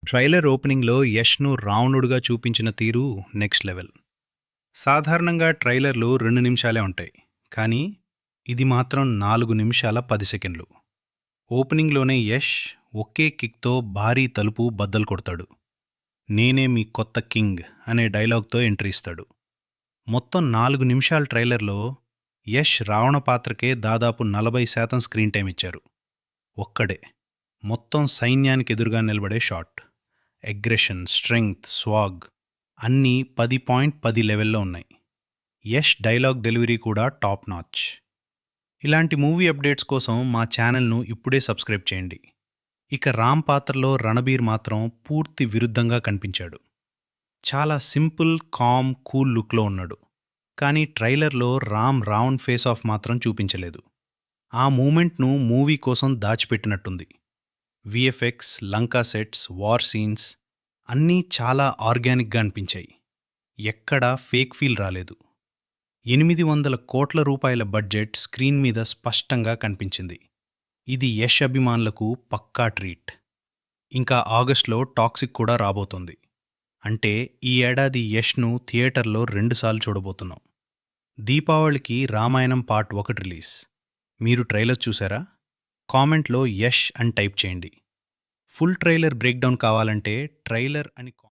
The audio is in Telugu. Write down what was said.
ట్రైలర్ ఓపెనింగ్లో యష్ను రావణుడుగా చూపించిన తీరు నెక్స్ట్ లెవెల్. సాధారణంగా ట్రైలర్లు 2 నిమిషాలే ఉంటాయి, కానీ ఇది మాత్రం 4 నిమిషాల 10 సెకండ్లు. ఓపెనింగ్లోనే యష్ ఒకే కిక్తో భారీ తలుపు బద్దలు కొడతాడు. నేనే మీ కొత్త కింగ్ అనే డైలాగ్తో ఎంట్రీ ఇస్తాడు. మొత్తం 4 నిమిషాల ట్రైలర్లో యష్ రావణ పాత్రకే దాదాపు 40% స్క్రీన్ టైం ఇచ్చారు. ఒక్కడే మొత్తం సైన్యానికి ఎదురుగా నిలబడే షాట్. అగ్రెషన్, స్ట్రెంగ్త్, స్వాగ్ అన్నీ 10.10 లెవెల్లో ఉన్నాయి. యష్ డైలాగ్ డెలివరీ కూడా టాప్ నాచ్. ఇలాంటి మూవీ అప్డేట్స్ కోసం మా ఛానల్ను ఇప్పుడే సబ్స్క్రైబ్ చేయండి. ఇక రామ్ పాత్రలో రణబీర్ మాత్రం పూర్తి విరుద్ధంగా కనిపించాడు. చాలా సింపుల్, కామ్, కూల్ లుక్లో ఉన్నాడు. కానీ ట్రైలర్లో రావణ్ ఫేస్ ఆఫ్ మాత్రం చూపించలేదు. ఆ మూమెంట్ను మూవీ కోసం దాచిపెట్టినట్టుంది. VFX, Lanka sets, war scenes అన్నీ చాలా ఆర్గానిక్గా అనిపించాయి. ఎక్కడా ఫేక్ ఫీల్ రాలేదు. 800 కోట్ల రూపాయల బడ్జెట్ స్క్రీన్ మీద స్పష్టంగా కనిపించింది. ఇది యష్ అభిమానులకు పక్కా ట్రీట్. ఇంకా ఆగస్టులో టాక్సిక్ కూడా రాబోతోంది. అంటే ఈ ఏడాది యష్ను థియేటర్లో 2 సార్లు చూడబోతున్నాం. దీపావళికి రామాయణం పార్ట్ 1 రిలీజ్. మీరు ట్రైలర్ చూసారా? కామెంట్లో యష్ అని టైప్ చేయండి. ఫుల్ ట్రైలర్ బ్రేక్డౌన్ కావాలంటే ట్రైలర్ అని